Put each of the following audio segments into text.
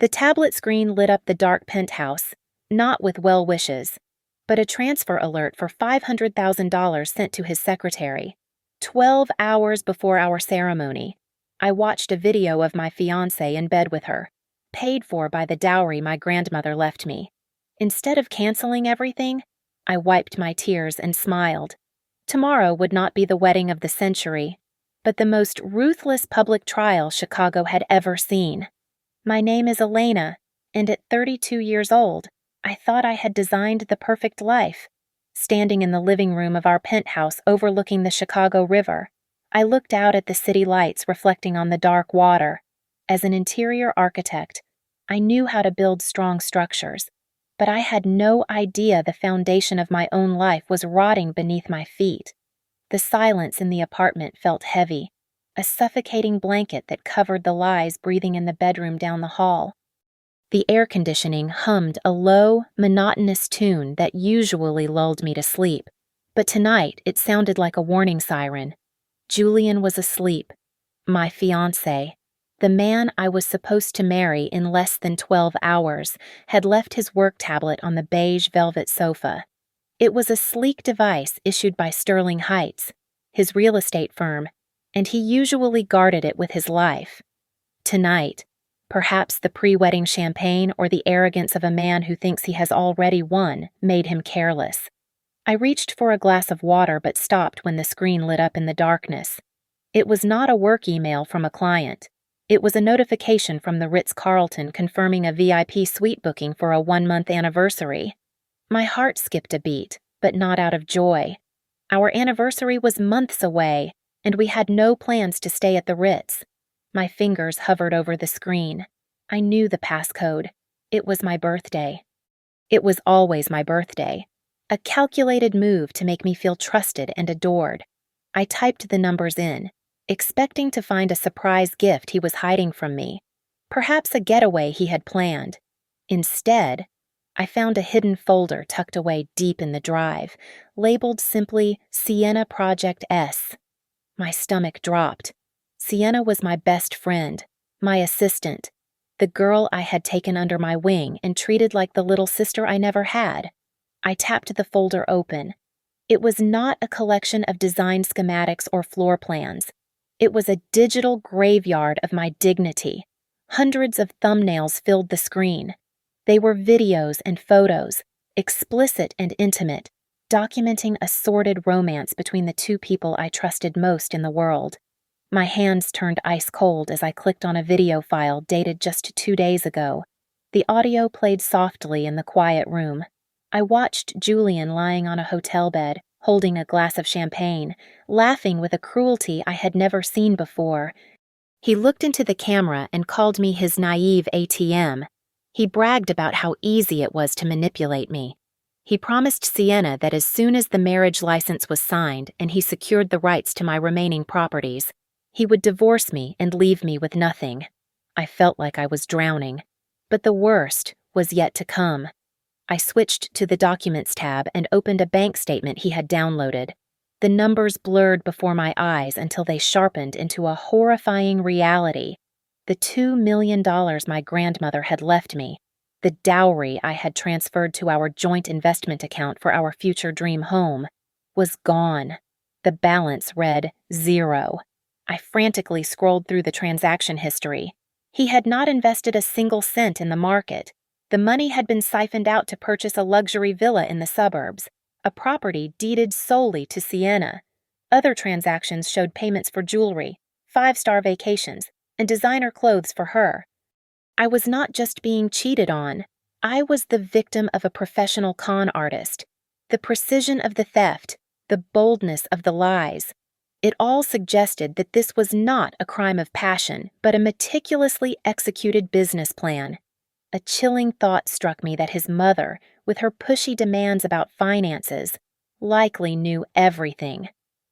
The tablet screen lit up the dark penthouse, not with well wishes, but a transfer alert for $500,000 sent to his secretary. 12 hours before our ceremony, I watched a video of my fiancé in bed with her, paid for by the dowry my grandmother left me. Instead of canceling everything, I wiped my tears and smiled. Tomorrow would not be the wedding of the century, but the most ruthless public trial Chicago had ever seen. My name is Elena, and at 32 years old, I thought I had designed the perfect life. Standing in the living room of our penthouse overlooking the Chicago River, I looked out at the city lights reflecting on the dark water. As an interior architect, I knew how to build strong structures, but I had no idea the foundation of my own life was rotting beneath my feet. The silence in the apartment felt heavy, a suffocating blanket that covered the lies breathing in the bedroom down the hall. The air conditioning hummed a low, monotonous tune that usually lulled me to sleep, but tonight it sounded like a warning siren. Julian was asleep. My fiancé, the man I was supposed to marry in less than 12 hours, had left his work tablet on the beige velvet sofa. It was a sleek device issued by Sterling Heights, his real estate firm, and he usually guarded it with his life. Tonight, perhaps the pre-wedding champagne or the arrogance of a man who thinks he has already won made him careless. I reached for a glass of water but stopped when the screen lit up in the darkness. It was not a work email from a client. It was a notification from the Ritz-Carlton confirming a VIP suite booking for a 1-month anniversary. My heart skipped a beat, but not out of joy. Our anniversary was months away, and we had no plans to stay at the Ritz. My fingers hovered over the screen. I knew the passcode. It was my birthday. It was always my birthday. A calculated move to make me feel trusted and adored. I typed the numbers in, expecting to find a surprise gift he was hiding from me, perhaps a getaway he had planned. Instead, I found a hidden folder tucked away deep in the drive, labeled simply Sienna Project S. My stomach dropped. Sienna was my best friend, my assistant, the girl I had taken under my wing and treated like the little sister I never had. I tapped the folder open. It was not a collection of design schematics or floor plans. It was a digital graveyard of my dignity. Hundreds of thumbnails filled the screen. They were videos and photos, explicit and intimate, documenting a sordid romance between the two people I trusted most in the world. My hands turned ice cold as I clicked on a video file dated just 2 days ago. The audio played softly in the quiet room. I watched Julian lying on a hotel bed, holding a glass of champagne, laughing with a cruelty I had never seen before. He looked into the camera and called me his naive ATM. He bragged about how easy it was to manipulate me. He promised Sienna that as soon as the marriage license was signed and he secured the rights to my remaining properties, he would divorce me and leave me with nothing. I felt like I was drowning, but the worst was yet to come. I switched to the Documents tab and opened a bank statement he had downloaded. The numbers blurred before my eyes until they sharpened into a horrifying reality. The $2 million my grandmother had left me, the dowry I had transferred to our joint investment account for our future dream home, was gone. The balance read 0. I frantically scrolled through the transaction history. He had not invested a single cent in the market. The money had been siphoned out to purchase a luxury villa in the suburbs, a property deeded solely to Sienna. Other transactions showed payments for jewelry, 5-star vacations, and designer clothes for her. I was not just being cheated on. I was the victim of a professional con artist. The precision of the theft, the boldness of the lies. It all suggested that this was not a crime of passion, but a meticulously executed business plan. A chilling thought struck me that his mother, with her pushy demands about finances, likely knew everything.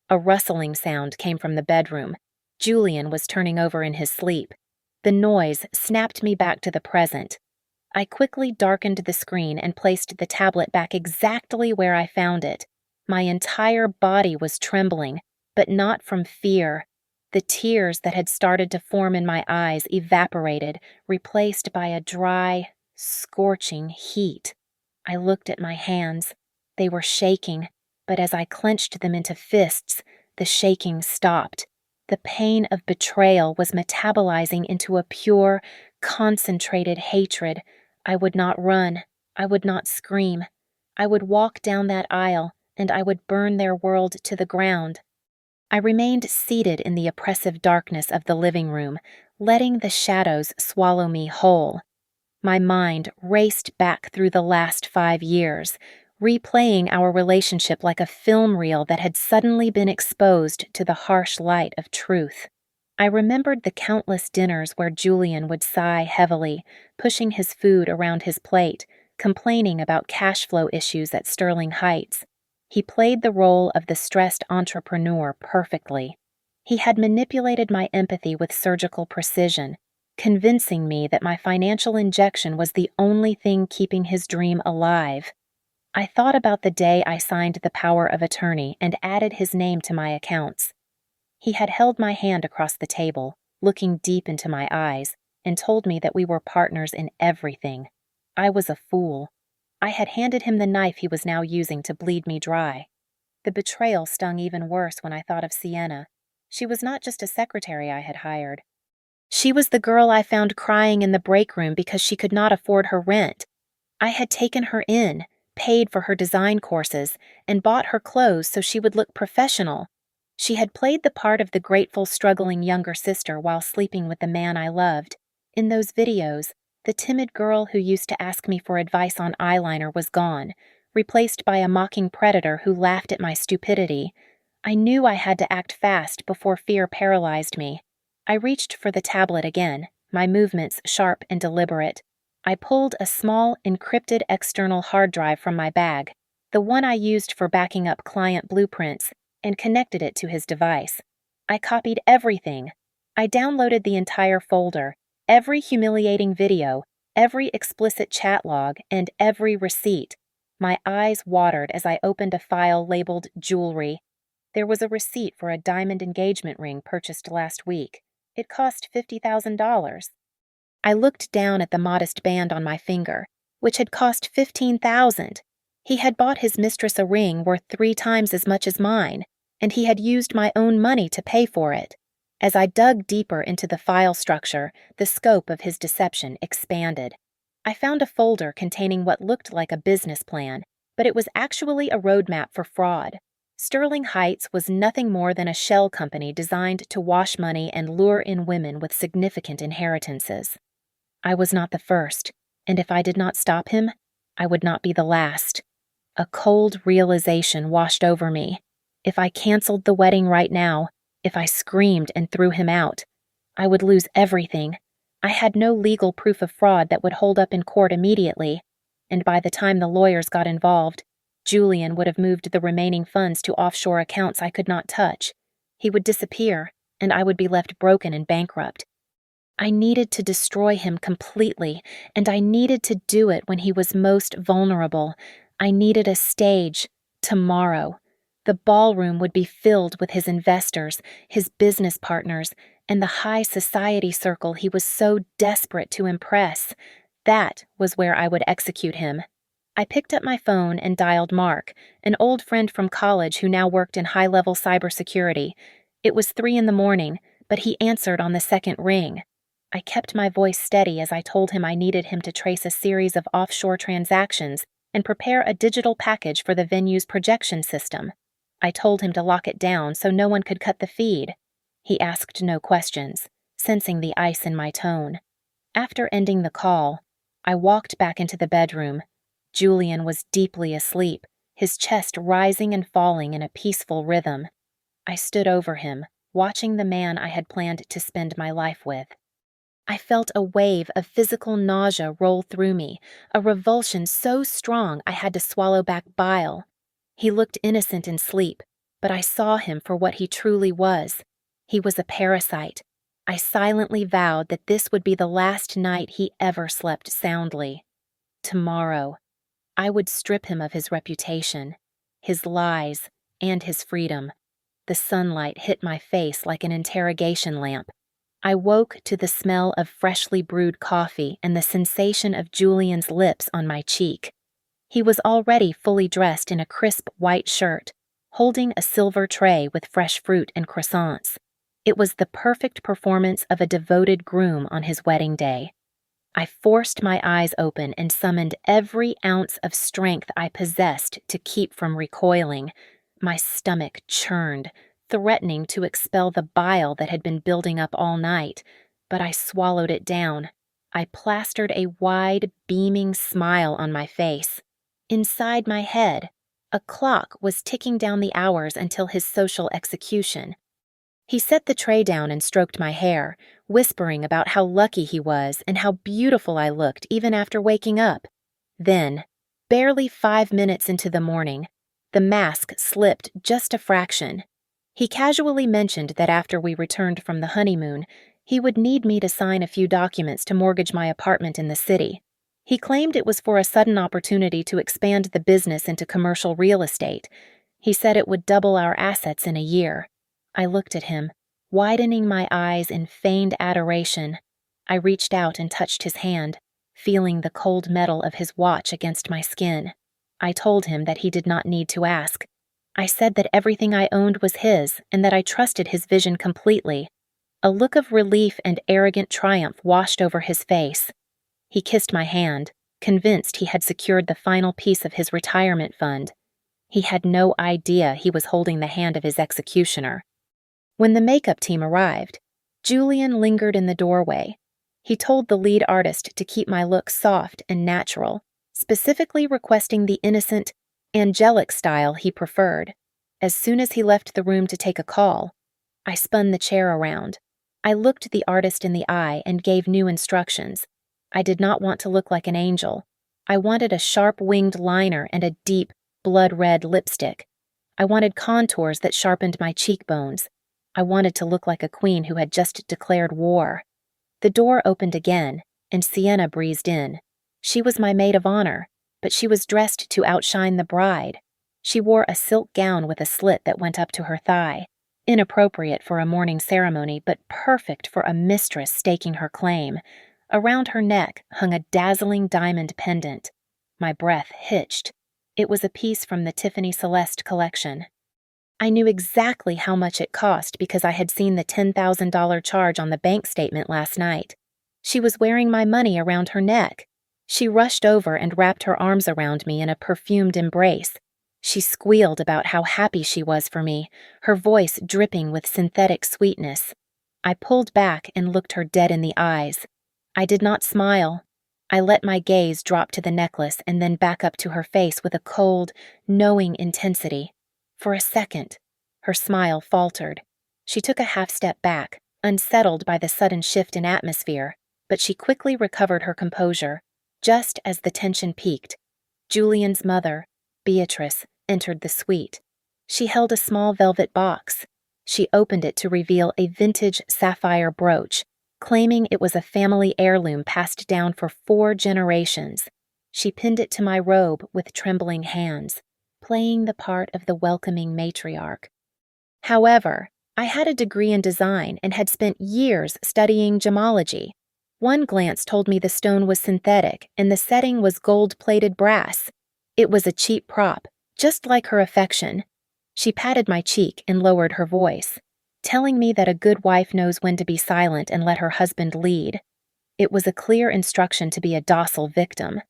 A rustling sound came from the bedroom. Julian was turning over in his sleep. The noise snapped me back to the present. I quickly darkened the screen and placed the tablet back exactly where I found it. My entire body was trembling, but not from fear. The tears that had started to form in my eyes evaporated, replaced by a dry, scorching heat. I looked at my hands. They were shaking, but as I clenched them into fists, the shaking stopped. The pain of betrayal was metabolizing into a pure, concentrated hatred. I would not run. I would not scream. I would walk down that aisle, and I would burn their world to the ground. I remained seated in the oppressive darkness of the living room, letting the shadows swallow me whole. My mind raced back through the last 5 years, replaying our relationship like a film reel that had suddenly been exposed to the harsh light of truth. I remembered the countless dinners where Julian would sigh heavily, pushing his food around his plate, complaining about cash flow issues at Sterling Heights. He played the role of the stressed entrepreneur perfectly. He had manipulated my empathy with surgical precision, convincing me that my financial injection was the only thing keeping his dream alive. I thought about the day I signed the power of attorney and added his name to my accounts. He had held my hand across the table, looking deep into my eyes, and told me that we were partners in everything. I was a fool. I had handed him the knife he was now using to bleed me dry. The betrayal stung even worse when I thought of Sienna. She was not just a secretary I had hired. She was the girl I found crying in the break room because she could not afford her rent. I had taken her in, paid for her design courses, and bought her clothes so she would look professional. She had played the part of the grateful, struggling younger sister while sleeping with the man I loved. In those videos, the timid girl who used to ask me for advice on eyeliner was gone, replaced by a mocking predator who laughed at my stupidity. I knew I had to act fast before fear paralyzed me. I reached for the tablet again, my movements sharp and deliberate. I pulled a small, encrypted external hard drive from my bag, the one I used for backing up client blueprints, and connected it to his device. I copied everything. I downloaded the entire folder, every humiliating video, every explicit chat log, and every receipt. My eyes watered as I opened a file labeled jewelry. There was a receipt for a diamond engagement ring purchased last week. It cost $50,000. I looked down at the modest band on my finger, which had cost $15,000. He had bought his mistress a ring worth 3 times as much as mine, and he had used my own money to pay for it. As I dug deeper into the file structure, the scope of his deception expanded. I found a folder containing what looked like a business plan, but it was actually a roadmap for fraud. Sterling Heights was nothing more than a shell company designed to wash money and lure in women with significant inheritances. I was not the first, and if I did not stop him, I would not be the last. A cold realization washed over me. If I canceled the wedding right now, if I screamed and threw him out, I would lose everything. I had no legal proof of fraud that would hold up in court immediately, and by the time the lawyers got involved, Julian would have moved the remaining funds to offshore accounts I could not touch. He would disappear, and I would be left broken and bankrupt. I needed to destroy him completely, and I needed to do it when he was most vulnerable. I needed a stage, tomorrow. The ballroom would be filled with his investors, his business partners, and the high society circle he was so desperate to impress. That was where I would execute him. I picked up my phone and dialed Mark, an old friend from college who now worked in high-level cybersecurity. It was 3 a.m, but he answered on the second ring. I kept my voice steady as I told him I needed him to trace a series of offshore transactions and prepare a digital package for the venue's projection system. I told him to lock it down so no one could cut the feed. He asked no questions, sensing the ice in my tone. After ending the call, I walked back into the bedroom. Julian was deeply asleep, his chest rising and falling in a peaceful rhythm. I stood over him, watching the man I had planned to spend my life with. I felt a wave of physical nausea roll through me, a revulsion so strong I had to swallow back bile. He looked innocent in sleep, but I saw him for what he truly was. He was a parasite. I silently vowed that this would be the last night he ever slept soundly. Tomorrow, I would strip him of his reputation, his lies, and his freedom. the sunlight hit my face like an interrogation lamp. I woke to the smell of freshly brewed coffee and the sensation of Julian's lips on my cheek. He was already fully dressed in a crisp white shirt, holding a silver tray with fresh fruit and croissants. It was the perfect performance of a devoted groom on his wedding day. I forced my eyes open and summoned every ounce of strength I possessed to keep from recoiling. My stomach churned, threatening to expel the bile that had been building up all night, but I swallowed it down. I plastered a wide, beaming smile on my face. Inside my head, a clock was ticking down the hours until his social execution. He set the tray down and stroked my hair, whispering about how lucky he was and how beautiful I looked even after waking up. Then, barely 5 minutes into the morning, the mask slipped just a fraction. He casually mentioned that after we returned from the honeymoon, he would need me to sign a few documents to mortgage my apartment in the city. He claimed it was for a sudden opportunity to expand the business into commercial real estate. He said it would double our assets in a year. I looked at him, widening my eyes in feigned adoration. I reached out and touched his hand, feeling the cold metal of his watch against my skin. I told him that he did not need to ask. I said that everything I owned was his and that I trusted his vision completely. A look of relief and arrogant triumph washed over his face. He kissed my hand, convinced he had secured the final piece of his retirement fund. He had no idea he was holding the hand of his executioner. When the makeup team arrived, Julian lingered in the doorway. He told the lead artist to keep my look soft and natural, specifically requesting the innocent, angelic style he preferred. As soon as he left the room to take a call, I spun the chair around. I looked the artist in the eye and gave new instructions. I did not want to look like an angel. I wanted a sharp-winged liner and a deep, blood-red lipstick. I wanted contours that sharpened my cheekbones. I wanted to look like a queen who had just declared war. The door opened again, and Sienna breezed in. She was my maid of honor, but she was dressed to outshine the bride. She wore a silk gown with a slit that went up to her thigh, inappropriate for a morning ceremony, but perfect for a mistress staking her claim. Around her neck hung a dazzling diamond pendant. My breath hitched. It was a piece from the Tiffany Celeste collection. I knew exactly how much it cost because I had seen the $10,000 charge on the bank statement last night. She was wearing my money around her neck. She rushed over and wrapped her arms around me in a perfumed embrace. She squealed about how happy she was for me, her voice dripping with synthetic sweetness. I pulled back and looked her dead in the eyes. I did not smile. I let my gaze drop to the necklace and then back up to her face with a cold, knowing intensity. For a second, her smile faltered. She took a half-step back, unsettled by the sudden shift in atmosphere, but she quickly recovered her composure. Just as the tension peaked, Julian's mother, Beatrice, entered the suite. She held a small velvet box. She opened it to reveal a vintage sapphire brooch, claiming it was a family heirloom passed down for 4 generations. She pinned it to my robe with trembling hands, playing the part of the welcoming matriarch. However, I had a degree in design and had spent years studying gemology. One glance told me the stone was synthetic and the setting was gold-plated brass. It was a cheap prop, just like her affection. She patted my cheek and lowered her voice, telling me that a good wife knows when to be silent and let her husband lead. It was a clear instruction to be a docile victim.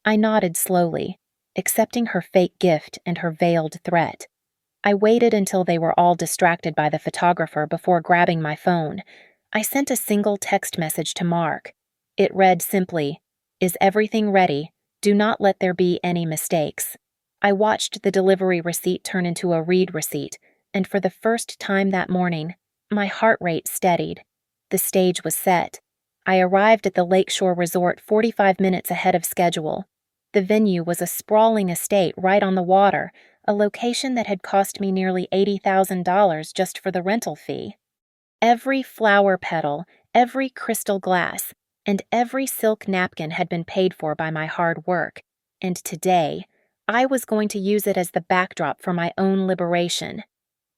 I nodded slowly, accepting her fake gift and her veiled threat. I waited until they were all distracted by the photographer before grabbing my phone. I sent a single text message to Mark. It read simply, "Is everything ready? Do not let there be any mistakes." I watched the delivery receipt turn into a read receipt, and for the first time that morning, my heart rate steadied. The stage was set. I arrived at the Lakeshore Resort 45 minutes ahead of schedule. The venue was a sprawling estate right on the water, a location that had cost me nearly $80,000 just for the rental fee. Every flower petal, every crystal glass, and every silk napkin had been paid for by my hard work, and today, I was going to use it as the backdrop for my own liberation.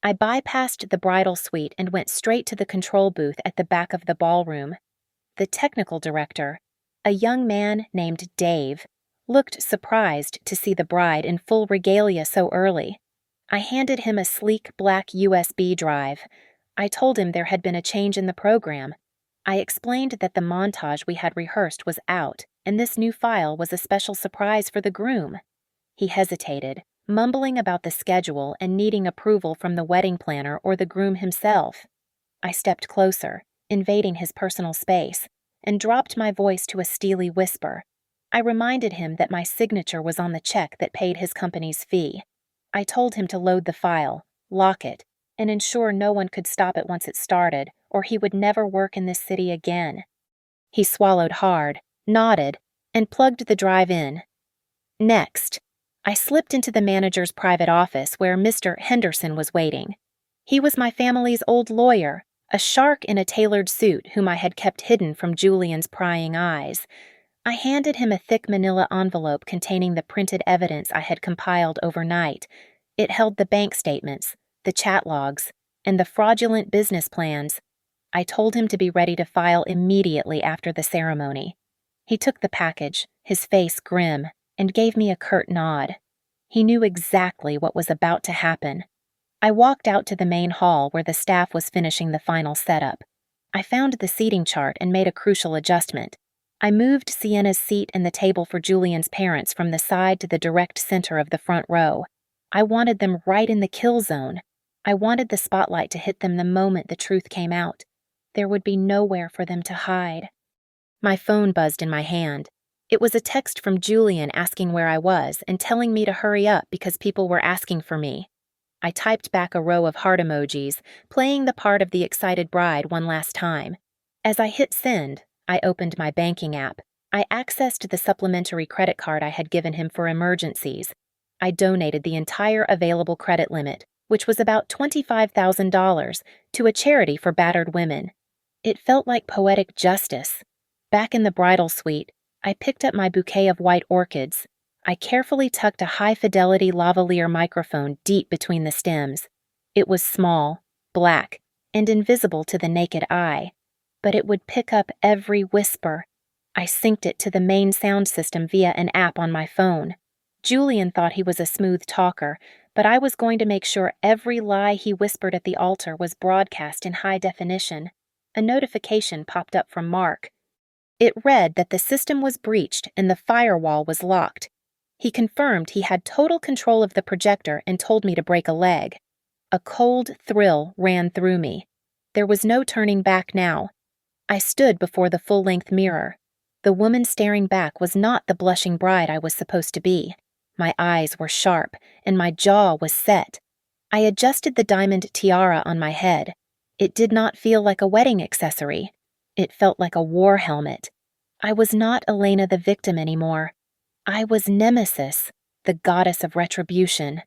I bypassed the bridal suite and went straight to the control booth at the back of the ballroom. The technical director, a young man named Dave, looked surprised to see the bride in full regalia so early. I handed him a sleek black USB drive. I told him there had been a change in the program. I explained that the montage we had rehearsed was out, and this new file was a special surprise for the groom. He hesitated, mumbling about the schedule and needing approval from the wedding planner or the groom himself. I stepped closer, invading his personal space, and dropped my voice to a steely whisper. I reminded him that my signature was on the check that paid his company's fee. I told him to load the file, lock it, and ensure no one could stop it once it started, or he would never work in this city again. He swallowed hard, nodded, and plugged the drive in. Next, I slipped into the manager's private office where Mr. Henderson was waiting. He was my family's old lawyer, a shark in a tailored suit whom I had kept hidden from Julian's prying eyes. I handed him a thick manila envelope containing the printed evidence I had compiled overnight. It held the bank statements, the chat logs, and the fraudulent business plans. I told him to be ready to file immediately after the ceremony. He took the package, his face grim, and gave me a curt nod. He knew exactly what was about to happen. I walked out to the main hall where the staff was finishing the final setup. I found the seating chart and made a crucial adjustment. I moved Sienna's seat and the table for Julian's parents from the side to the direct center of the front row. I wanted them right in the kill zone. I wanted the spotlight to hit them the moment the truth came out. There would be nowhere for them to hide. My phone buzzed in my hand. It was a text from Julian asking where I was and telling me to hurry up because people were asking for me. I typed back a row of heart emojis, playing the part of the excited bride one last time. As I hit send, I opened my banking app. I accessed the supplementary credit card I had given him for emergencies. I donated the entire available credit limit, which was about $25,000, to a charity for battered women. It felt like poetic justice. Back in the bridal suite, I picked up my bouquet of white orchids. I carefully tucked a high-fidelity lavalier microphone deep between the stems. It was small, black, and invisible to the naked eye, but it would pick up every whisper. I synced it to the main sound system via an app on my phone. Julian thought he was a smooth talker, but I was going to make sure every lie he whispered at the altar was broadcast in high definition. A notification popped up from Mark. It read that the system was breached and the firewall was locked. He confirmed he had total control of the projector and told me to break a leg. A cold thrill ran through me. There was no turning back now. I stood before the full-length mirror. The woman staring back was not the blushing bride I was supposed to be. My eyes were sharp, and my jaw was set. I adjusted the diamond tiara on my head. It did not feel like a wedding accessory. It felt like a war helmet. I was not Elena the victim anymore. I was Nemesis, the goddess of retribution.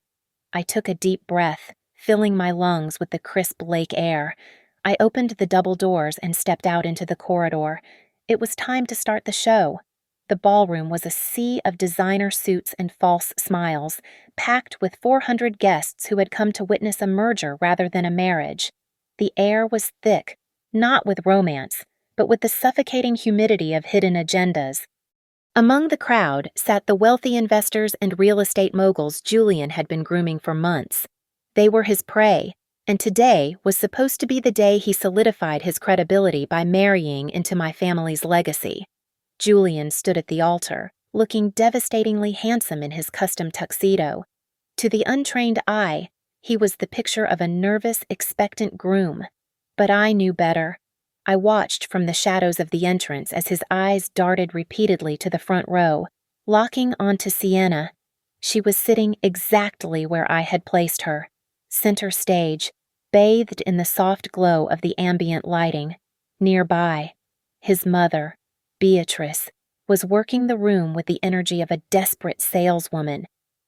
I took a deep breath, filling my lungs with the crisp lake air. I opened the double doors and stepped out into the corridor. It was time to start the show. The ballroom was a sea of designer suits and false smiles, packed with 400 guests who had come to witness a merger rather than a marriage. The air was thick, not with romance, but with the suffocating humidity of hidden agendas. Among the crowd sat the wealthy investors and real estate moguls Julian had been grooming for months. They were his prey, and today was supposed to be the day he solidified his credibility by marrying into my family's legacy. Julian stood at the altar, looking devastatingly handsome in his custom tuxedo. To the untrained eye, he was the picture of a nervous, expectant groom. But I knew better. I watched from the shadows of the entrance as his eyes darted repeatedly to the front row, locking onto Sienna. She was sitting exactly where I had placed her, center stage, bathed in the soft glow of the ambient lighting. Nearby, his mother, Beatrice, was working the room with the energy of a desperate saleswoman.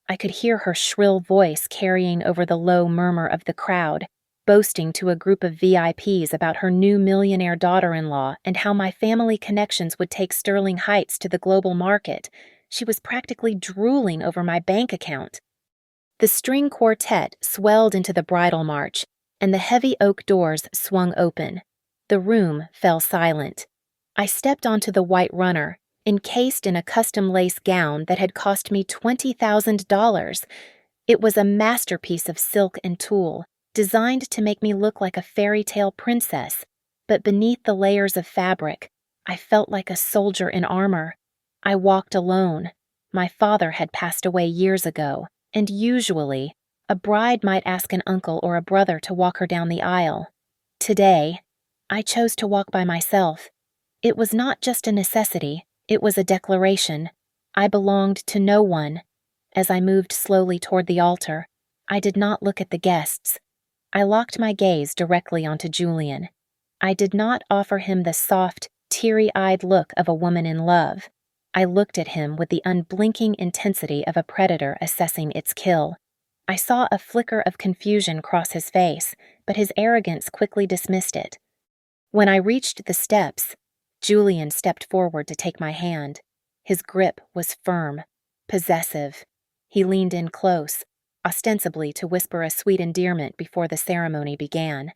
I could hear her shrill voice carrying over the low murmur of the crowd, boasting to a group of VIPs about her new millionaire daughter-in-law and how my family connections would take Sterling Heights to the global market. She was practically drooling over my bank account. The string quartet swelled into the bridal march, and the heavy oak doors swung open. The room fell silent. I stepped onto the white runner, encased in a custom lace gown that had cost me $20,000. It was a masterpiece of silk and tulle, designed to make me look like a fairy tale princess. But beneath the layers of fabric, I felt like a soldier in armor. I walked alone. My father had passed away years ago, and usually, a bride might ask an uncle or a brother to walk her down the aisle. Today, I chose to walk by myself. It was not just a necessity, it was a declaration. I belonged to no one. As I moved slowly toward the altar, I did not look at the guests. I locked my gaze directly onto Julian. I did not offer him the soft, teary-eyed look of a woman in love. I looked at him with the unblinking intensity of a predator assessing its kill. I saw a flicker of confusion cross his face, but his arrogance quickly dismissed it. When I reached the steps, Julian stepped forward to take my hand. His grip was firm, possessive. He leaned in close, ostensibly to whisper a sweet endearment before the ceremony began.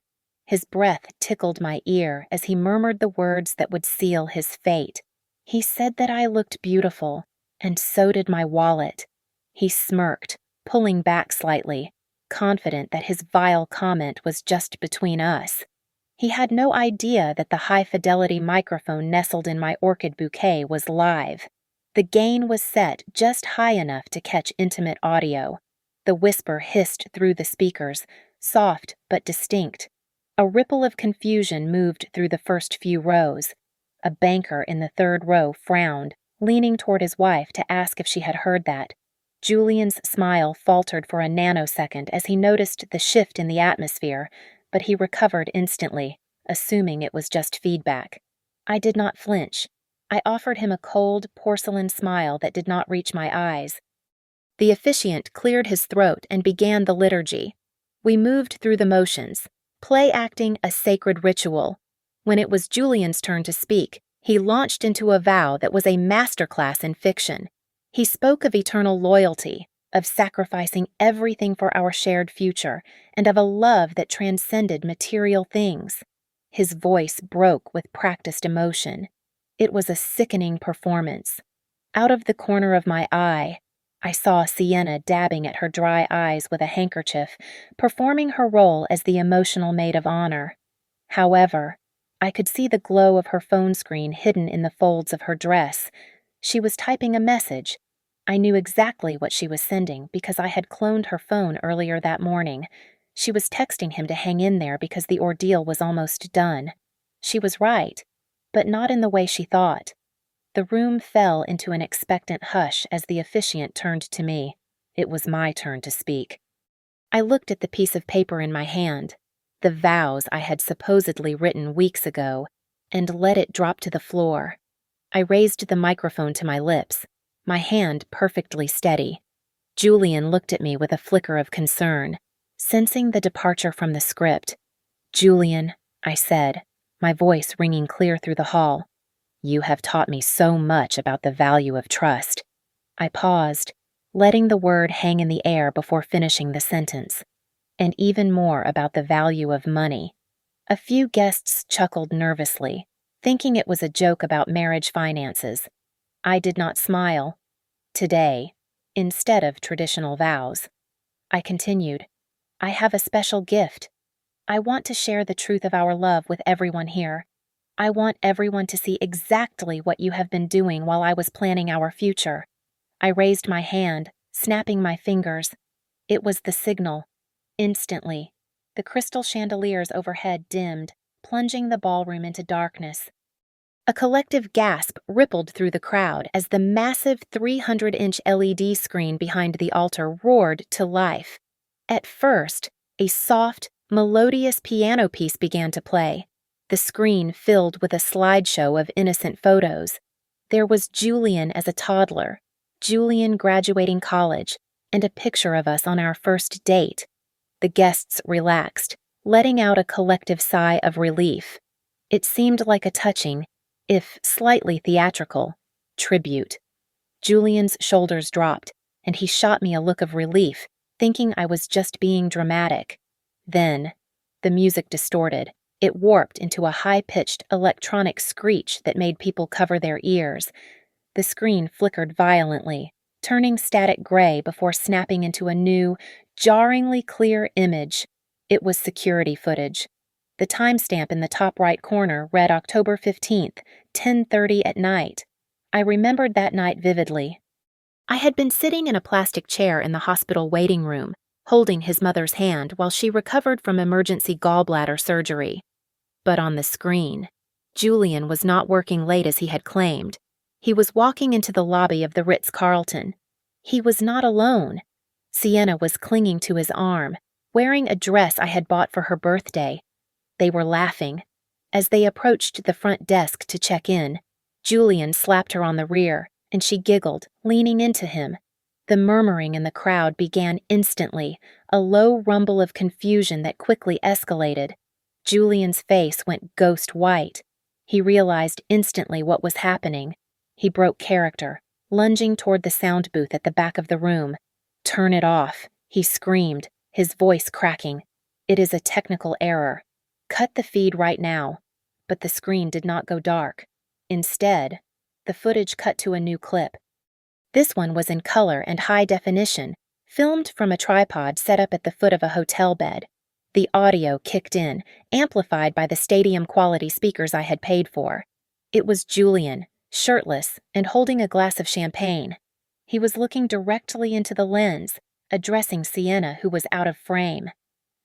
His breath tickled my ear as he murmured the words that would seal his fate. He said that I looked beautiful, and so did my wallet. He smirked, pulling back slightly, confident that his vile comment was just between us. He had no idea that the high-fidelity microphone nestled in my orchid bouquet was live. The gain was set just high enough to catch intimate audio. The whisper hissed through the speakers, soft but distinct. A ripple of confusion moved through the first few rows. A banker in the third row frowned, leaning toward his wife to ask if she had heard that. Julian's smile faltered for a nanosecond as he noticed the shift in the atmosphere, but he recovered instantly, assuming it was just feedback. I did not flinch. I offered him a cold, porcelain smile that did not reach my eyes. The officiant cleared his throat and began the liturgy. We moved through the motions, play-acting a sacred ritual. When it was Julian's turn to speak, he launched into a vow that was a masterclass in fiction. He spoke of eternal loyalty, of sacrificing everything for our shared future, and of a love that transcended material things. His voice broke with practiced emotion. It was a sickening performance. Out of the corner of my eye, I saw Sienna dabbing at her dry eyes with a handkerchief, performing her role as the emotional maid of honor. However, I could see the glow of her phone screen hidden in the folds of her dress. She was typing a message. I knew exactly what she was sending because I had cloned her phone earlier that morning. She was texting him to hang in there because the ordeal was almost done. She was right, but not in the way she thought. The room fell into an expectant hush as the officiant turned to me. It was my turn to speak. I looked at the piece of paper in my hand, the vows I had supposedly written weeks ago, and let it drop to the floor. I raised the microphone to my lips, my hand perfectly steady. Julian looked at me with a flicker of concern, sensing the departure from the script. "Julian," I said, my voice ringing clear through the hall, "you have taught me so much about the value of trust." I paused, letting the word hang in the air before finishing the sentence. "And even more about the value of money." A few guests chuckled nervously, thinking it was a joke about marriage finances. I did not smile. Today, instead of traditional vows. I continued, "I have a special gift. I want to share the truth of our love with everyone here. I want everyone to see exactly what you have been doing while I was planning our future." I raised my hand, snapping my fingers. It was the signal. Instantly, the crystal chandeliers overhead dimmed, plunging the ballroom into darkness. A collective gasp rippled through the crowd as the massive 300-inch LED screen behind the altar roared to life. At first, a soft, melodious piano piece began to play. The screen filled with a slideshow of innocent photos. There was Julian as a toddler, Julian graduating college, and a picture of us on our first date. The guests relaxed, letting out a collective sigh of relief. It seemed like a touching, if slightly theatrical, tribute. Julian's shoulders dropped, and he shot me a look of relief, thinking I was just being dramatic. Then, the music distorted. It warped into a high-pitched electronic screech that made people cover their ears. The screen flickered violently, turning static gray before snapping into a new, jarringly clear image. It was security footage. The timestamp in the top right corner read October 15th, 10:30 at night. I remembered that night vividly. I had been sitting in a plastic chair in the hospital waiting room, holding his mother's hand while she recovered from emergency gallbladder surgery. But on the screen, Julian was not working late as he had claimed. He was walking into the lobby of the Ritz-Carlton. He was not alone. Sienna was clinging to his arm, wearing a dress I had bought for her birthday. They were laughing. As they approached the front desk to check in, Julian slapped her on the rear, and she giggled, leaning into him. The murmuring in the crowd began instantly, a low rumble of confusion that quickly escalated. Julian's face went ghost white. He realized instantly what was happening. He broke character, lunging toward the sound booth at the back of the room. "Turn it off," he screamed, his voice cracking. "It is a technical error. Cut the feed right now." But the screen did not go dark. Instead, the footage cut to a new clip. This one was in color and high definition, filmed from a tripod set up at the foot of a hotel bed. The audio kicked in, amplified by the stadium-quality speakers I had paid for. It was Julian, shirtless and holding a glass of champagne. He was looking directly into the lens, addressing Sienna, who was out of frame.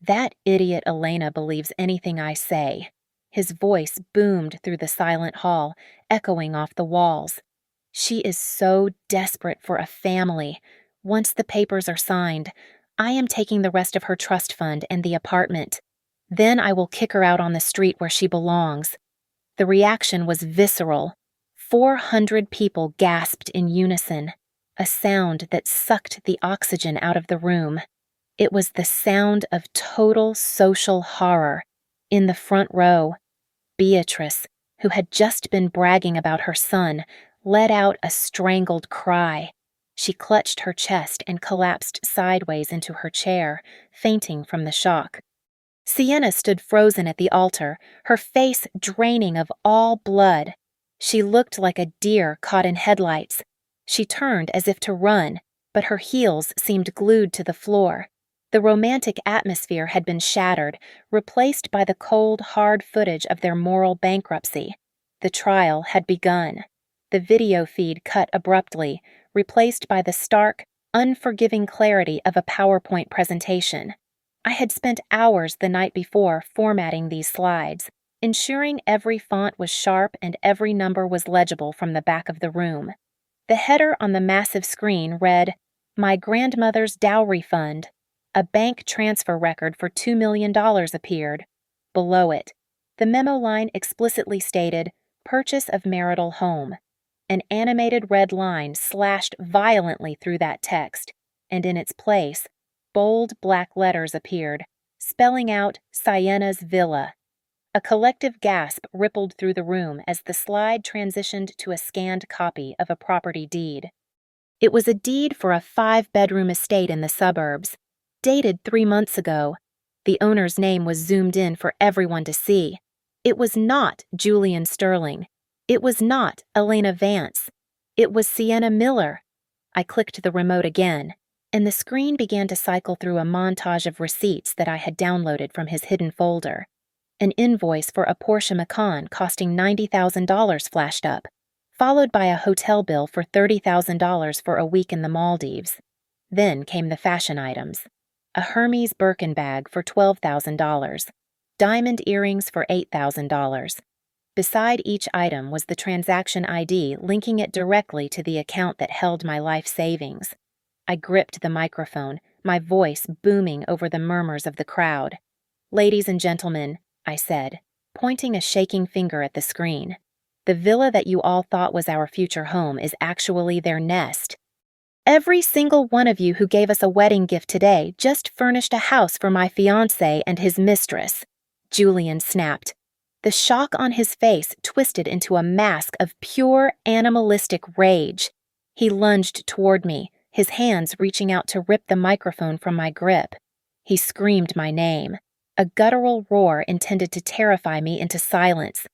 "That idiot Elena believes anything I say." His voice boomed through the silent hall, echoing off the walls. "She is so desperate for a family. Once the papers are signed, I am taking the rest of her trust fund and the apartment. Then I will kick her out on the street where she belongs." The reaction was visceral. 400 people gasped in unison, a sound that sucked the oxygen out of the room. It was the sound of total social horror. In the front row, Beatrice, who had just been bragging about her son, let out a strangled cry. She clutched her chest and collapsed sideways into her chair, fainting from the shock. Sienna stood frozen at the altar, her face draining of all blood. She looked like a deer caught in headlights. She turned as if to run, but her heels seemed glued to the floor. The romantic atmosphere had been shattered, replaced by the cold, hard footage of their moral bankruptcy. The trial had begun. The video feed cut abruptly, replaced by the stark, unforgiving clarity of a PowerPoint presentation. I had spent hours the night before formatting these slides, ensuring every font was sharp and every number was legible from the back of the room. The header on the massive screen read, "My grandmother's dowry fund." A bank transfer record for $2 million appeared. Below it, the memo line explicitly stated, "Purchase of marital home." An animated red line slashed violently through that text, and in its place, bold black letters appeared, spelling out Sienna's Villa. A collective gasp rippled through the room as the slide transitioned to a scanned copy of a property deed. It was a deed for a 5-bedroom estate in the suburbs, dated 3 months ago. The owner's name was zoomed in for everyone to see. It was not Julian Sterling. It was not Elena Vance. It was Sienna Miller. I clicked the remote again, and the screen began to cycle through a montage of receipts that I had downloaded from his hidden folder. An invoice for a Porsche Macan costing $90,000 flashed up, followed by a hotel bill for $30,000 for a week in the Maldives. Then came the fashion items. A Hermes Birkin bag for $12,000, diamond earrings for $8,000. Beside each item was the transaction ID linking it directly to the account that held my life savings. I gripped the microphone, my voice booming over the murmurs of the crowd. "Ladies and gentlemen," I said, pointing a shaking finger at the screen, "the villa that you all thought was our future home is actually their nest. Every single one of you who gave us a wedding gift today just furnished a house for my fiancé and his mistress," Julian snapped. The shock on his face twisted into a mask of pure animalistic rage. He lunged toward me, his hands reaching out to rip the microphone from my grip. He screamed my name, a guttural roar intended to terrify me into silence.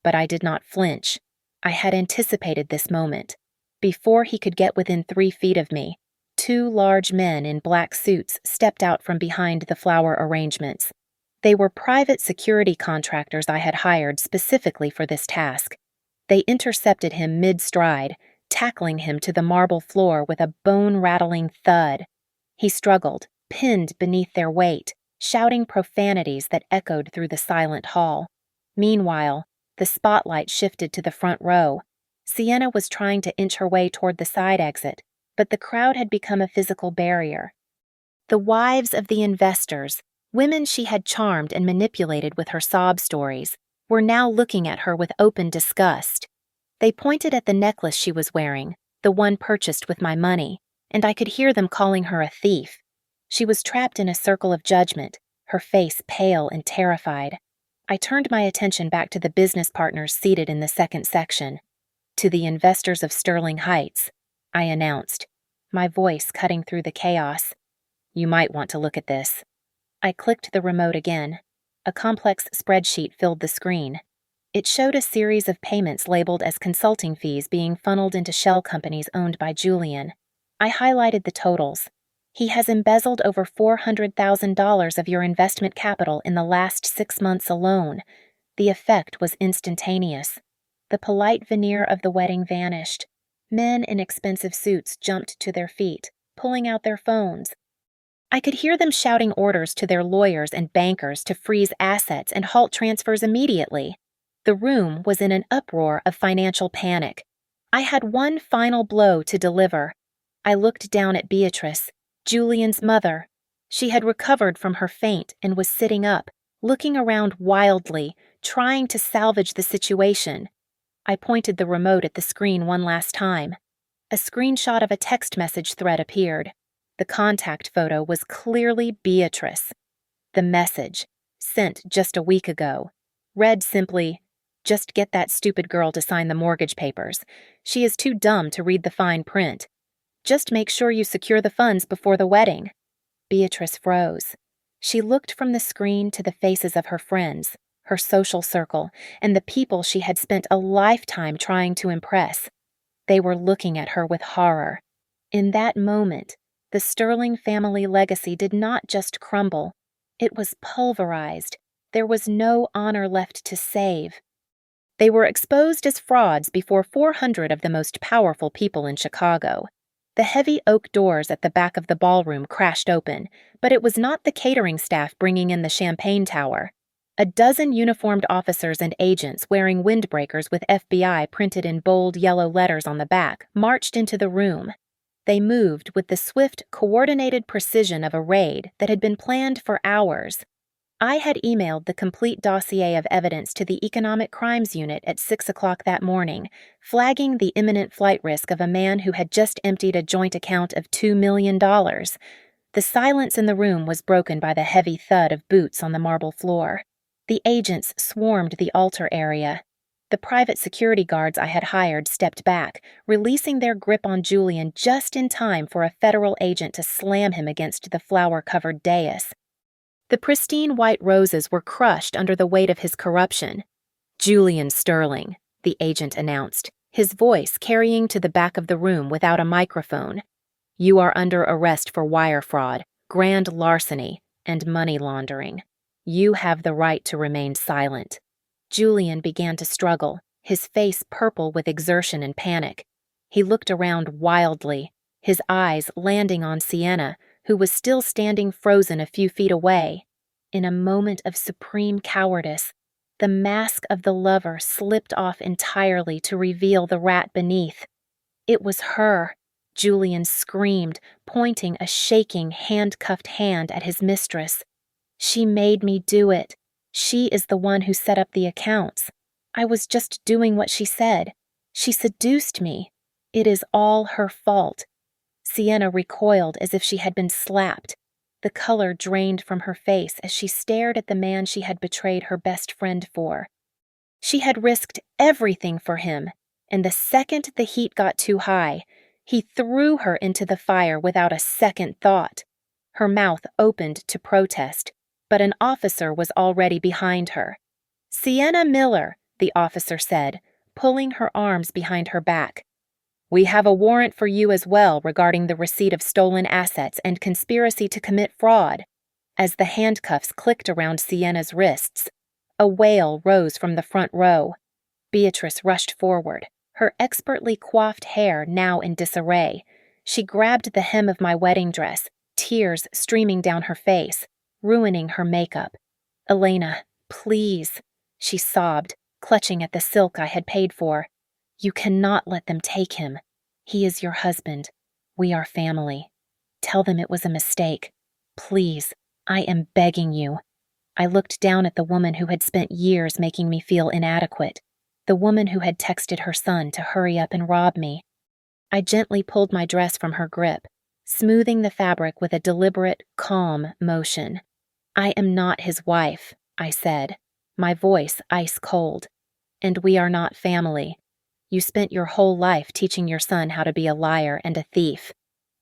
But I did not flinch. I had anticipated this moment. Before he could get within 3 feet of me, 2 large men in black suits stepped out from behind the flower arrangements. They were private security contractors I had hired specifically for this task. They intercepted him mid-stride, tackling him to the marble floor with a bone-rattling thud. He struggled, pinned beneath their weight, shouting profanities that echoed through the silent hall. Meanwhile, the spotlight shifted to the front row. Sienna was trying to inch her way toward the side exit, but the crowd had become a physical barrier. The wives of the investors, women she had charmed and manipulated with her sob stories, were now looking at her with open disgust. They pointed at the necklace she was wearing, the one purchased with my money, and I could hear them calling her a thief. She was trapped in a circle of judgment, her face pale and terrified. I turned my attention back to the business partners seated in the second section. "To the investors of Sterling Heights," I announced, my voice cutting through the chaos. "You might want to look at this." I clicked the remote again. A complex spreadsheet filled the screen. It showed a series of payments labeled as consulting fees being funneled into shell companies owned by Julian. I highlighted the totals. "He has embezzled over $400,000 of your investment capital in the last 6 months alone." The effect was instantaneous. The polite veneer of the wedding vanished. Men in expensive suits jumped to their feet, pulling out their phones. I could hear them shouting orders to their lawyers and bankers to freeze assets and halt transfers immediately. The room was in an uproar of financial panic. I had one final blow to deliver. I looked down at Beatrice, Julian's mother. She had recovered from her faint and was sitting up, looking around wildly, trying to salvage the situation. I pointed the remote at the screen one last time. A screenshot of a text message thread appeared. The contact photo was clearly Beatrice. The message, sent just a week ago, read simply, "Just get that stupid girl to sign the mortgage papers. She is too dumb to read the fine print. Just make sure you secure the funds before the wedding." Beatrice froze. She looked from the screen to the faces of her friends, her social circle, and the people she had spent a lifetime trying to impress. They were looking at her with horror. In that moment, the Sterling family legacy did not just crumble. It was pulverized. There was no honor left to save. They were exposed as frauds before 400 of the most powerful people in Chicago. The heavy oak doors at the back of the ballroom crashed open, but it was not the catering staff bringing in the champagne tower. A dozen uniformed officers and agents wearing windbreakers with FBI printed in bold yellow letters on the back marched into the room. They moved with the swift, coordinated precision of a raid that had been planned for hours. I had emailed the complete dossier of evidence to the Economic Crimes Unit at 6 o'clock that morning, flagging the imminent flight risk of a man who had just emptied a joint account of $2 million. The silence in the room was broken by the heavy thud of boots on the marble floor. The agents swarmed the altar area. The private security guards I had hired stepped back, releasing their grip on Julian just in time for a federal agent to slam him against the flower-covered dais. The pristine white roses were crushed under the weight of his corruption. "Julian Sterling," the agent announced, his voice carrying to the back of the room without a microphone. "You are under arrest for wire fraud, grand larceny, and money laundering. You have the right to remain silent." Julian began to struggle, his face purple with exertion and panic. He looked around wildly, his eyes landing on Sienna, who was still standing frozen a few feet away. In a moment of supreme cowardice, the mask of the lover slipped off entirely to reveal the rat beneath. It was her. Julian screamed, pointing a shaking, handcuffed hand at his mistress. "She made me do it. She is the one who set up the accounts. I was just doing what she said. She seduced me. It is all her fault." Sienna recoiled as if she had been slapped. The color drained from her face as she stared at the man she had betrayed her best friend for. She had risked everything for him, and the second the heat got too high, He threw her into the fire without a second thought. Her mouth opened to protest, but an officer was already behind her. "Sienna Miller," the officer said, pulling her arms behind her back. "We have a warrant for you as well regarding the receipt of stolen assets and conspiracy to commit fraud." As the handcuffs clicked around Sienna's wrists, a wail rose from the front row. Beatrice rushed forward, her expertly coiffed hair now in disarray. She grabbed the hem of my wedding dress, tears streaming down her face, ruining her makeup. "Elena, please," she sobbed, clutching at the silk I had paid for. "You cannot let them take him. He is your husband. We are family. Tell them it was a mistake. Please, I am begging you." I looked down at the woman who had spent years making me feel inadequate, the woman who had texted her son to hurry up and rob me. I gently pulled my dress from her grip, smoothing the fabric with a deliberate, calm motion. "I am not his wife," I said, my voice ice cold. "And we are not family. You spent your whole life teaching your son how to be a liar and a thief.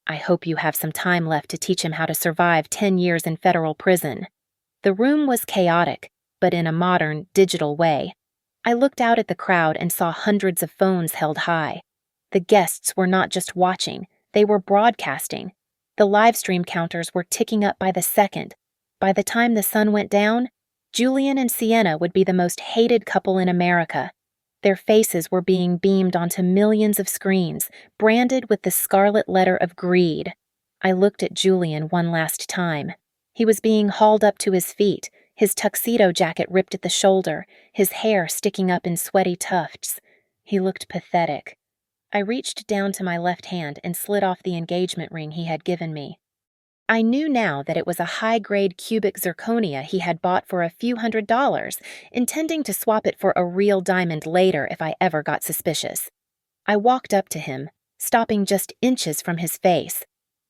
I hope you have some time left to teach him how to survive 10 years in federal prison." The room was chaotic, but in a modern, digital way. I looked out at the crowd and saw hundreds of phones held high. The guests were not just watching, they were broadcasting. The live stream counters were ticking up by the second. By the time the sun went down, Julian and Sienna would be the most hated couple in America. Their faces were being beamed onto millions of screens, branded with the scarlet letter of greed. I looked at Julian one last time. He was being hauled up to his feet, his tuxedo jacket ripped at the shoulder, his hair sticking up in sweaty tufts. He looked pathetic. I reached down to my left hand and slid off the engagement ring he had given me. I knew now that it was a high-grade cubic zirconia he had bought for a few $100s, intending to swap it for a real diamond later if I ever got suspicious. I walked up to him, stopping just inches from his face.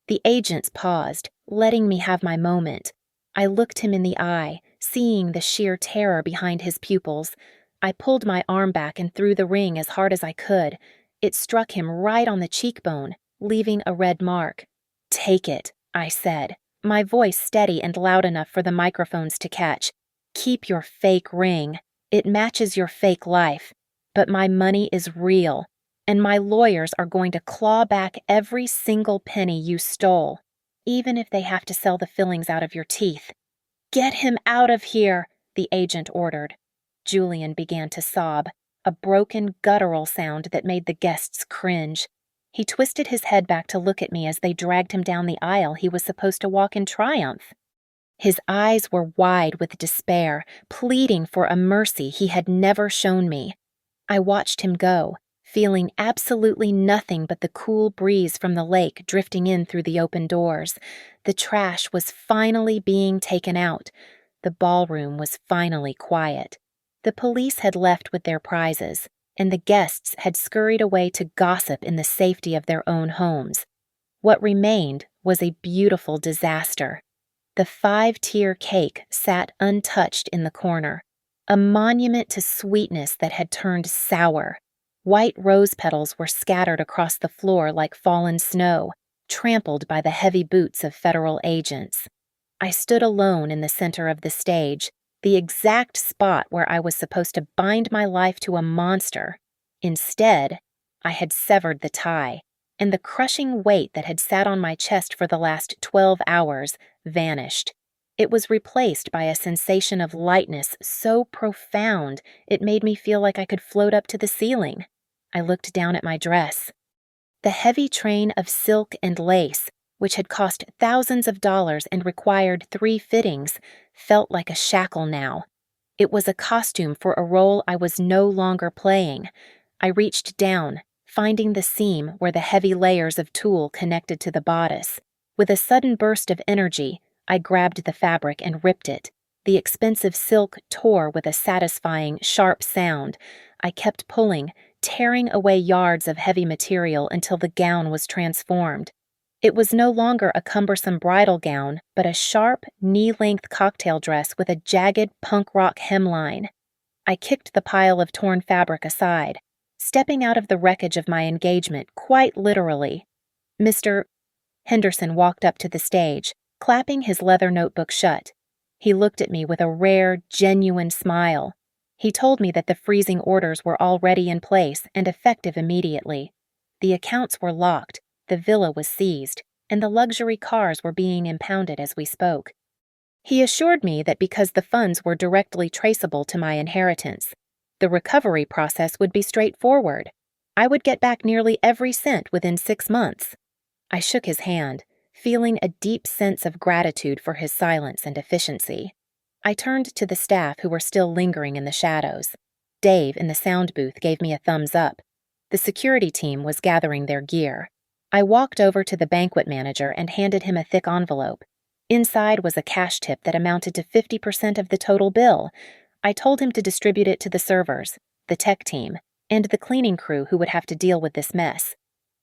The agents paused, letting me have my moment. I looked him in the eye, seeing the sheer terror behind his pupils. I pulled my arm back and threw the ring as hard as I could. It struck him right on the cheekbone, leaving a red mark. "Take it," I said, my voice steady and loud enough for the microphones to catch. "Keep your fake ring. It matches your fake life. But my money is real, and my lawyers are going to claw back every single penny you stole, even if they have to sell the fillings out of your teeth." "Get him out of here," the agent ordered. Julian began to sob, a broken, guttural sound that made the guests cringe. He twisted his head back to look at me as they dragged him down the aisle he was supposed to walk in triumph. His eyes were wide with despair, pleading for a mercy he had never shown me. I watched him go, feeling absolutely nothing but the cool breeze from the lake drifting in through the open doors. The trash was finally being taken out. The ballroom was finally quiet. The police had left with their prizes, and the guests had scurried away to gossip in the safety of their own homes. What remained was a beautiful disaster. The 5-tier cake sat untouched in the corner, a monument to sweetness that had turned sour. White rose petals were scattered across the floor like fallen snow, trampled by the heavy boots of federal agents. I stood alone in the center of the stage, the exact spot where I was supposed to bind my life to a monster. Instead, I had severed the tie, and the crushing weight that had sat on my chest for the last 12 hours vanished. It was replaced by a sensation of lightness so profound it made me feel like I could float up to the ceiling. I looked down at my dress. The heavy train of silk and lace, which had cost thousands of dollars and required 3 fittings, felt like a shackle now. It was a costume for a role I was no longer playing. I reached down, finding the seam where the heavy layers of tulle connected to the bodice. With a sudden burst of energy, I grabbed the fabric and ripped it. The expensive silk tore with a satisfying, sharp sound. I kept pulling, tearing away yards of heavy material until the gown was transformed. It was no longer a cumbersome bridal gown, but a sharp, knee-length cocktail dress with a jagged punk rock hemline. I kicked the pile of torn fabric aside. stepping out of the wreckage of my engagement, quite literally. Mr. Henderson walked up to the stage, clapping his leather notebook shut. He looked at me with a rare, genuine smile. He told me that the freezing orders were already in place and effective immediately. The accounts were locked, the villa was seized, and the luxury cars were being impounded as we spoke. He assured me that because the funds were directly traceable to my inheritance, the recovery process would be straightforward. I would get back nearly every cent within 6 months. I shook his hand, feeling a deep sense of gratitude for his silence and efficiency. I turned to the staff who were still lingering in the shadows. Dave in the sound booth gave me a thumbs up. The security team was gathering their gear. I walked over to the banquet manager and handed him a thick envelope. Inside was a cash tip that amounted to 50% of the total bill. I told him to distribute it to the servers, the tech team, and the cleaning crew who would have to deal with this mess.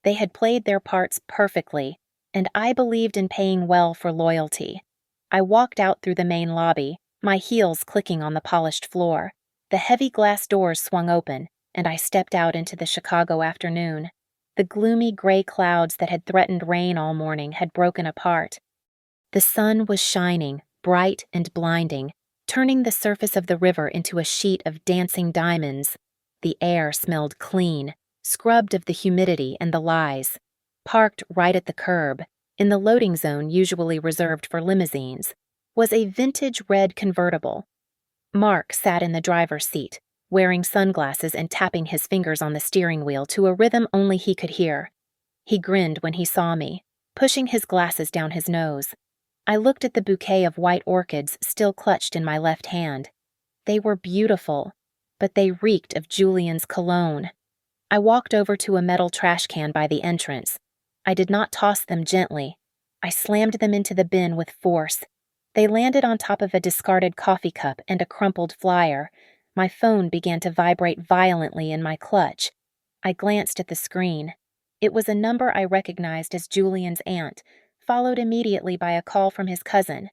They had played their parts perfectly, and I believed in paying well for loyalty. I walked out through the main lobby, my heels clicking on the polished floor. The heavy glass doors swung open, and I stepped out into the Chicago afternoon. The gloomy gray clouds that had threatened rain all morning had broken apart. The sun was shining, bright and blinding, turning the surface of the river into a sheet of dancing diamonds. The air smelled clean, scrubbed of the humidity and the lies. Parked right at the curb, in the loading zone usually reserved for limousines, was a vintage red convertible. Mark sat in the driver's seat, wearing sunglasses and tapping his fingers on the steering wheel to a rhythm only he could hear. He grinned when he saw me, pushing his glasses down his nose. I looked at the bouquet of white orchids still clutched in my left hand. They were beautiful, but they reeked of Julian's cologne. I walked over to a metal trash can by the entrance. I did not toss them gently. I slammed them into the bin with force. They landed on top of a discarded coffee cup and a crumpled flyer. My phone began to vibrate violently in my clutch. I glanced at the screen. It was a number I recognized as Julian's aunt, followed immediately by a call from his cousin.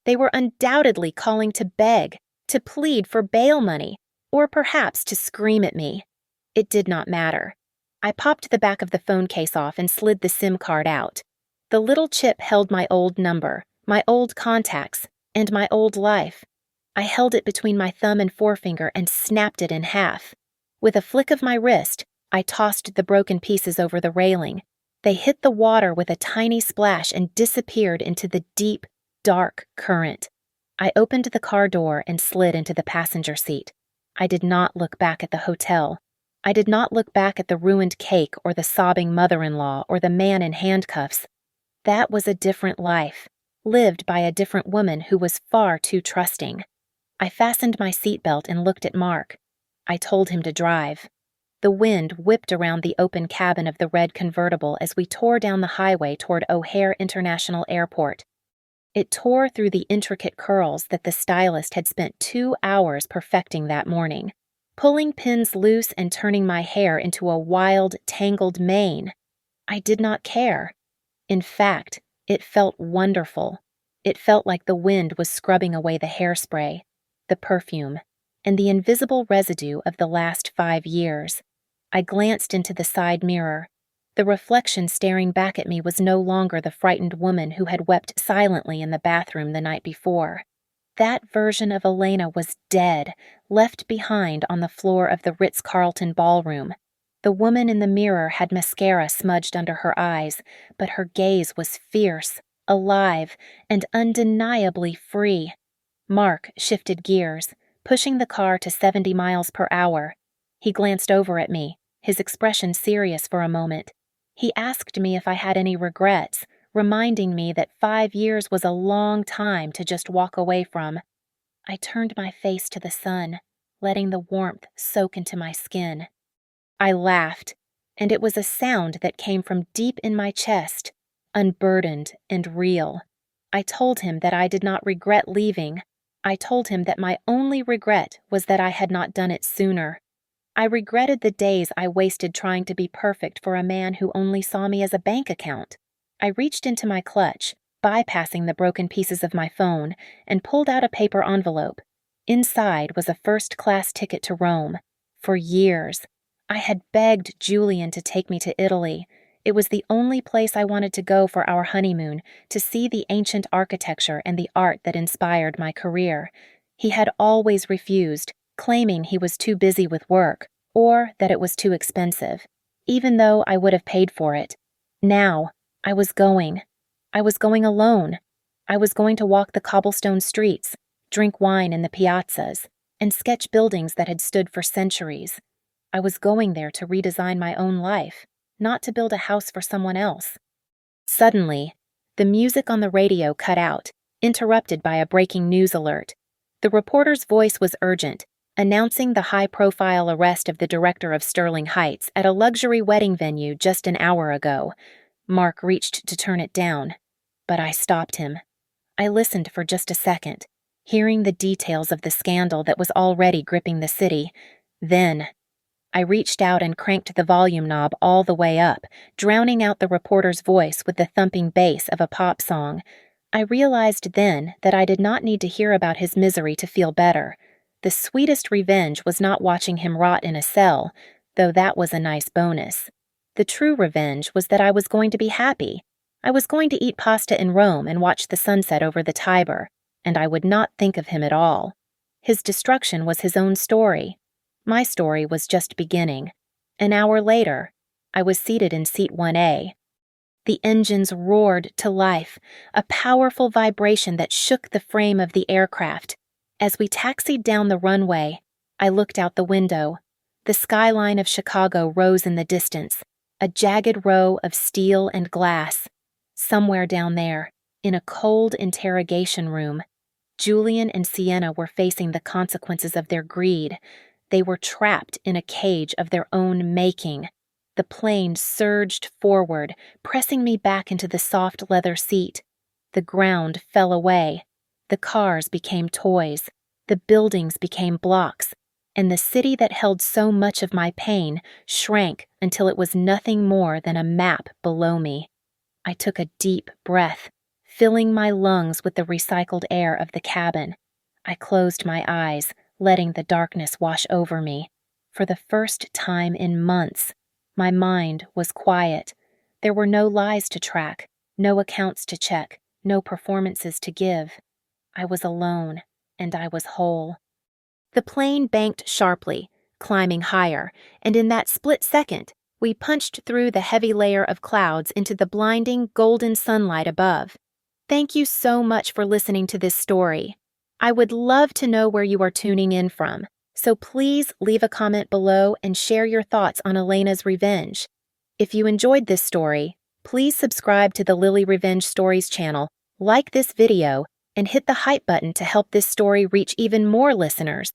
They were undoubtedly calling to beg, to plead for bail money, or perhaps to scream at me. It did not matter. I popped the back of the phone case off and slid the SIM card out. The little chip held my old number, my old contacts, and my old life. I held it between my thumb and forefinger and snapped it in half. With a flick of my wrist, I tossed the broken pieces over the railing. They hit the water with a tiny splash and disappeared into the deep, dark current. I opened the car door and slid into the passenger seat. I did not look back at the hotel. I did not look back at the ruined cake or the sobbing mother-in-law or the man in handcuffs. That was a different life, lived by a different woman who was far too trusting. I fastened my seatbelt and looked at Mark. I told him to drive. The wind whipped around the open cabin of the red convertible as we tore down the highway toward O'Hare International Airport. It tore through the intricate curls that the stylist had spent 2 hours perfecting that morning, pulling pins loose and turning my hair into a wild, tangled mane. I did not care. In fact, it felt wonderful. It felt like the wind was scrubbing away the hairspray, the perfume, and the invisible residue of the last 5 years. I glanced into the side mirror. The reflection staring back at me was no longer the frightened woman who had wept silently in the bathroom the night before. That version of Elena was dead, left behind on the floor of the Ritz-Carlton ballroom. The woman in the mirror had mascara smudged under her eyes, but her gaze was fierce, alive, and undeniably free. Mark shifted gears, pushing the car to 70 miles per hour. He glanced over at me, his expression serious for a moment. He asked me if I had any regrets, reminding me that 5 years was a long time to just walk away from. I turned my face to the sun, letting the warmth soak into my skin. I laughed, and it was a sound that came from deep in my chest, unburdened and real. I told him that I did not regret leaving. I told him that my only regret was that I had not done it sooner. I regretted the days I wasted trying to be perfect for a man who only saw me as a bank account. I reached into my clutch, bypassing the broken pieces of my phone, and pulled out a paper envelope. Inside was a first-class ticket to Rome. For years. I had begged Julian to take me to Italy. It was the only place I wanted to go for our honeymoon, to see the ancient architecture and the art that inspired my career. He had always refused, claiming he was too busy with work, or that it was too expensive, even though I would have paid for it. Now, I was going. I was going alone. I was going to walk the cobblestone streets, drink wine in the piazzas, and sketch buildings that had stood for centuries. I was going there to redesign my own life, not to build a house for someone else. Suddenly, the music on the radio cut out, interrupted by a breaking news alert. The reporter's voice was urgent, announcing the high-profile arrest of the director of Sterling Heights at a luxury wedding venue just an hour ago. Mark reached to turn it down, but I stopped him. I listened for just a second, hearing the details of the scandal that was already gripping the city. Then, I reached out and cranked the volume knob all the way up, drowning out the reporter's voice with the thumping bass of a pop song. I realized then that I did not need to hear about his misery to feel better. The sweetest revenge was not watching him rot in a cell, though that was a nice bonus. The true revenge was that I was going to be happy. I was going to eat pasta in Rome and watch the sunset over the Tiber, and I would not think of him at all. His destruction was his own story. My story was just beginning. An hour later, I was seated in seat 1A. The engines roared to life, a powerful vibration that shook the frame of the aircraft. As we taxied down the runway, I looked out the window. The skyline of Chicago rose in the distance, a jagged row of steel and glass. Somewhere down there, in a cold interrogation room, Julian and Sienna were facing the consequences of their greed. They were trapped in a cage of their own making. The plane surged forward, pressing me back into the soft leather seat. The ground fell away. The cars became toys. The buildings became blocks. And the city that held so much of my pain shrank until it was nothing more than a map below me. I took a deep breath, filling my lungs with the recycled air of the cabin. I closed my eyes, letting the darkness wash over me. For the first time in months, my mind was quiet. There were no lies to track, no accounts to check, no performances to give. I was alone, and I was whole. The plane banked sharply, climbing higher, and in that split second, we punched through the heavy layer of clouds into the blinding golden sunlight above. Thank you so much for listening to this story. I would love to know where you are tuning in from, so please leave a comment below and share your thoughts on Elena's revenge. If you enjoyed this story, please subscribe to the Lily Revenge Stories channel, like this video, and hit the hype button to help this story reach even more listeners.